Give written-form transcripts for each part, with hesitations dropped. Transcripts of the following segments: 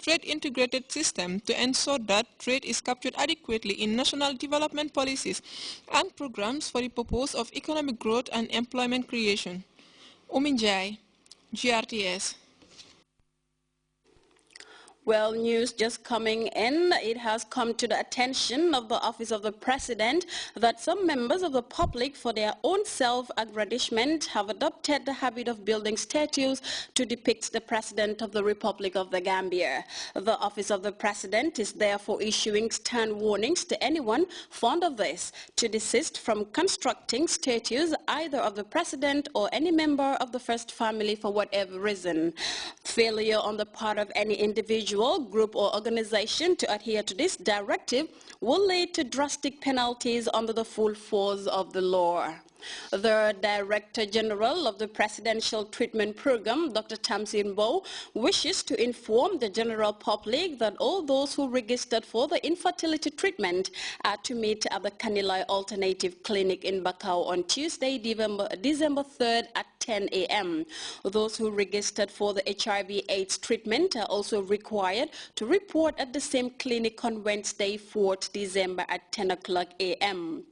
trade-integrated system to ensure that trade is captured adequately in national development policies and programs for the purpose of economic growth and employment creation. Uminjai, GRTS. Well, news just coming in. It has come to the attention of the Office of the President that some members of the public, for their own self-aggrandizement, have adopted the habit of building statues to depict the President of the Republic of the Gambia. The Office of the President is therefore issuing stern warnings to anyone fond of this to desist from constructing statues either of the President or any member of the first family for whatever reason. Failure on the part of any individual, group or organization to adhere to this directive will lead to drastic penalties under the full force of the law. The Director General of the Presidential Treatment Program, Dr. Tamsin Bow, wishes to inform the general public that all those who registered for the infertility treatment are to meet at the Kanilai Alternative Clinic in Bakau on Tuesday, December 3rd at 10 a.m. Those who registered for the HIV/AIDS treatment are also required to report at the same clinic on Wednesday, 4th December at 10 o'clock a.m.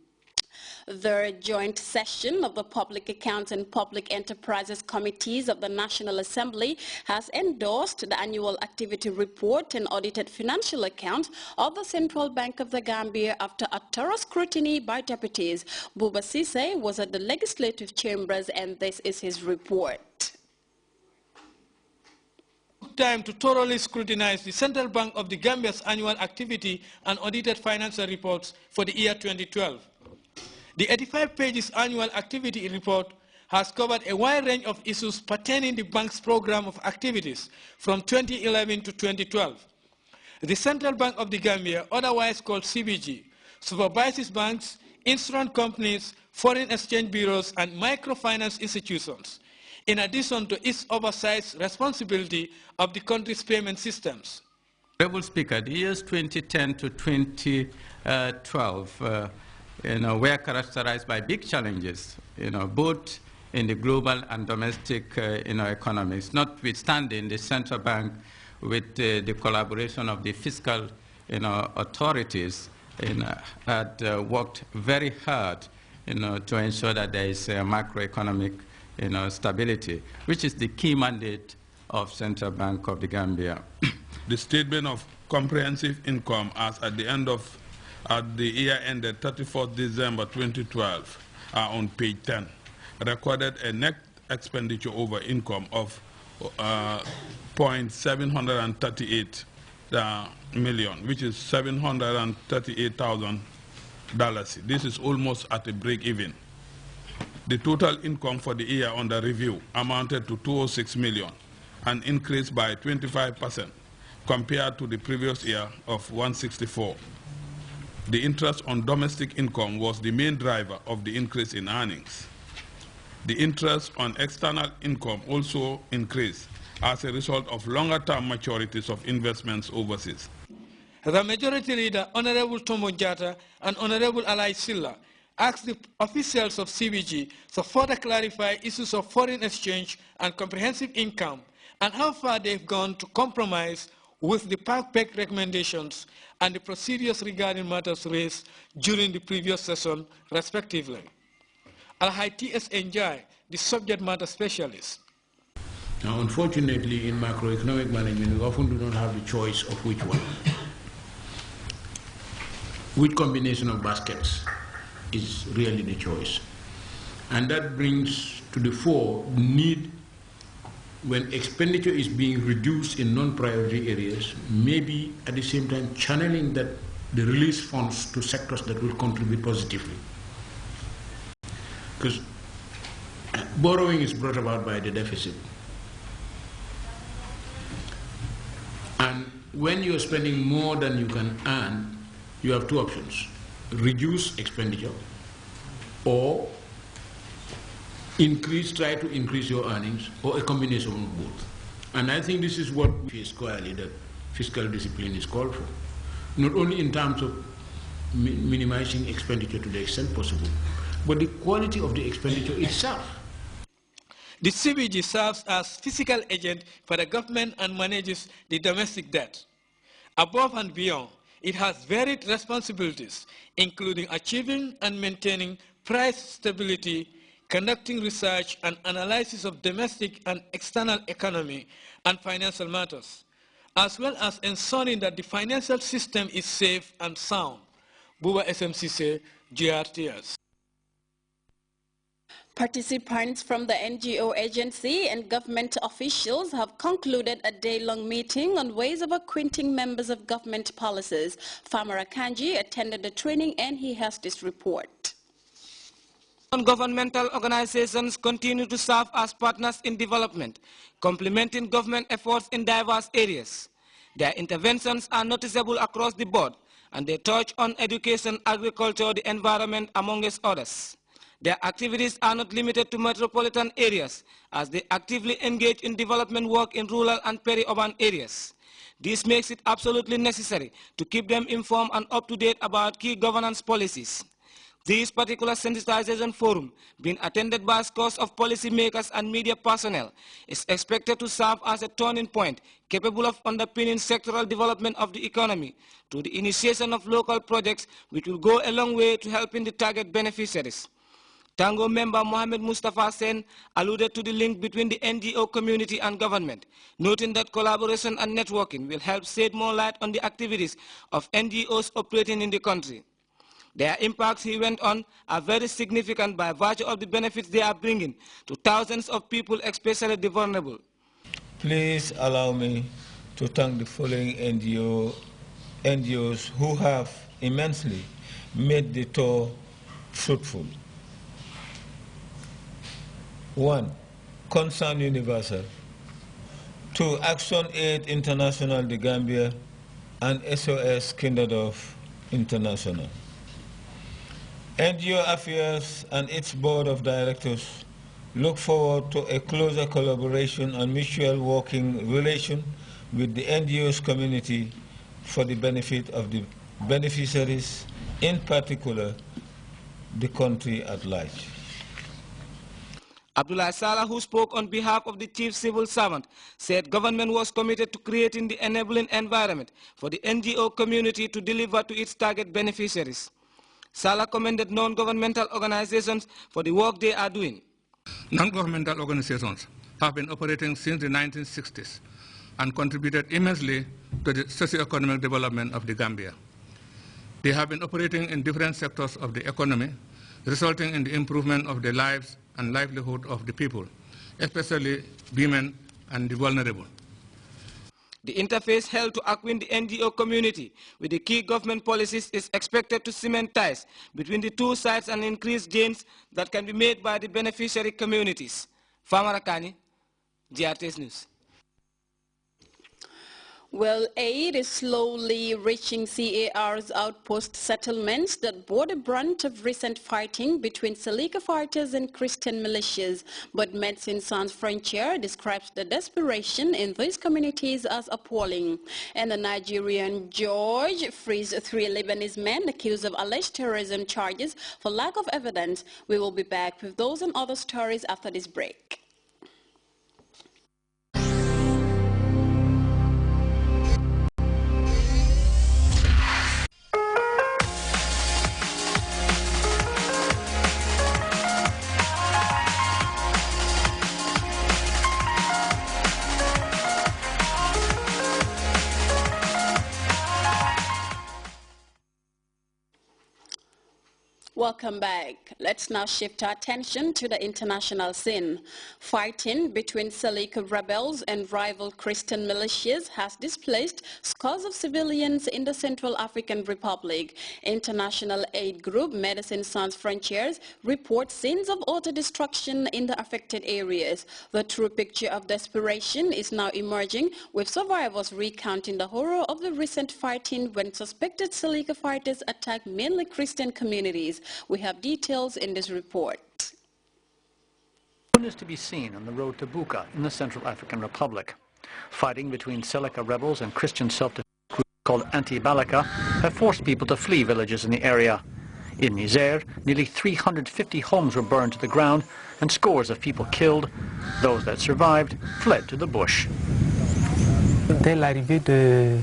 The joint session of the Public Accounts and Public Enterprises Committees of the National Assembly has endorsed the annual activity report and audited financial accounts of the Central Bank of the Gambia after a thorough scrutiny by deputies. Buba Sise was at the legislative chambers, and this is his report. Time to thoroughly scrutinize the Central Bank of the Gambia's annual activity and audited financial reports for the year 2012. The 85 pages annual activity report has covered a wide range of issues pertaining the bank's program of activities from 2011 to 2012. The Central Bank of the Gambia, otherwise called CBG, supervises banks, insurance companies, foreign exchange bureaus, and microfinance institutions, in addition to its oversight responsibility of the country's payment systems. Honorable Speaker, the years 2010 to 2012 were characterized by big challenges, both in the global and domestic economies, notwithstanding the central bank with the collaboration of the fiscal authorities had worked very hard to ensure that there is macroeconomic stability, which is the key mandate of Central Bank of the Gambia. The statement of comprehensive income as at the year ended 31st December 2012 are on page 10, recorded a net expenditure over income of $738 million, which is $738,000. This is almost at a break-even. The total income for the year under review amounted to $206 million, an increase by 25% compared to the previous year of $164. The interest on domestic income was the main driver of the increase in earnings. The interest on external income also increased as a result of longer-term maturities of investments overseas. The Majority Leader, Honorable Tomo Jata and Honorable Alai Silla, asked the officials of CBG to further clarify issues of foreign exchange and comprehensive income and how far they've gone to compromise with the PAC recommendations and the procedures regarding matters raised during the previous session, respectively. Alhai T.S. Njai, the subject matter specialist. Now, unfortunately, in macroeconomic management, we often do not have the choice of which one. Which combination of baskets is really the choice. And that brings to the fore the need, when expenditure is being reduced in non-priority areas, maybe at the same time channeling the release funds to sectors that will contribute positively. Because borrowing is brought about by the deficit. And when you're spending more than you can earn, you have two options: reduce expenditure or try to increase your earnings, or a combination of both. And I think this is what is squarely that fiscal discipline is called for. Not only in terms of minimizing expenditure to the extent possible, but the quality of the expenditure itself. The CBG serves as physical agent for the government and manages the domestic debt. Above and beyond, it has varied responsibilities, including achieving and maintaining price stability, conducting research and analysis of domestic and external economy and financial matters, as well as ensuring that the financial system is safe and sound. Buba SMCC, GRTS. Participants from the NGO agency and government officials have concluded a day-long meeting on ways of acquainting members of government policies. Famara Kanji attended the training and he has this report. Non-governmental organizations continue to serve as partners in development, complementing government efforts in diverse areas. Their interventions are noticeable across the board, and they touch on education, agriculture, the environment, amongst others. Their activities are not limited to metropolitan areas, as they actively engage in development work in rural and peri-urban areas. This makes it absolutely necessary to keep them informed and up-to-date about key governance policies. This particular sensitization forum, being attended by scores of policymakers and media personnel, is expected to serve as a turning point capable of underpinning sectoral development of the economy through the initiation of local projects which will go a long way to helping the target beneficiaries. Tango member Mohamed Mustafa Sen alluded to the link between the NGO community and government, noting that collaboration and networking will help shed more light on the activities of NGOs operating in the country. Their impacts, he went on, are very significant by virtue of the benefits they are bringing to thousands of people, especially the vulnerable. Please allow me to thank the following NGOs who have immensely made the tour fruitful. 1. Concern Universal. 2. Action Aid International de Gambia and SOS Kinderdorf International. NGO Affairs and its board of directors look forward to a closer collaboration and mutual working relation with the NGOs community for the benefit of the beneficiaries, in particular the country at large. Abdullah Salah, who spoke on behalf of the chief civil servant, said government was committed to creating the enabling environment for the NGO community to deliver to its target beneficiaries. Salah commended non-governmental organizations for the work they are doing. Non-governmental organizations have been operating since the 1960s and contributed immensely to the socio-economic development of the Gambia. They have been operating in different sectors of the economy, resulting in the improvement of the lives and livelihood of the people, especially women and the vulnerable. The interface held to acquaint the NGO community with the key government policies is expected to cement ties between the two sides and increase gains that can be made by the beneficiary communities. Famarakani, GRTS News. Well, aid is slowly reaching CAR's outpost settlements that bore the brunt of recent fighting between Seleka fighters and Christian militias. But Medicine Sans Frontier describes the desperation in these communities as appalling. And the Nigerian judge frees 3 Lebanese men accused of alleged terrorism charges for lack of evidence. We will be back with those and other stories after this break. Welcome back. Let's now shift our attention to the international scene. Fighting between Seleka rebels and rival Christian militias has displaced scores of civilians in the Central African Republic. International aid group Medicine Sans Frontiers reports scenes of utter destruction in the affected areas. The true picture of desperation is now emerging, with survivors recounting the horror of the recent fighting when suspected Seleka fighters attacked mainly Christian communities. We have details in this report. Is to be seen on the road to Buka in the Central African Republic. Fighting between Seleka rebels and Christian self-defense groups called Anti-Balaka have forced people to flee villages in the area. In Niger, nearly 350 homes were burned to the ground and scores of people killed. Those that survived fled to the bush. Dès l'arrivée de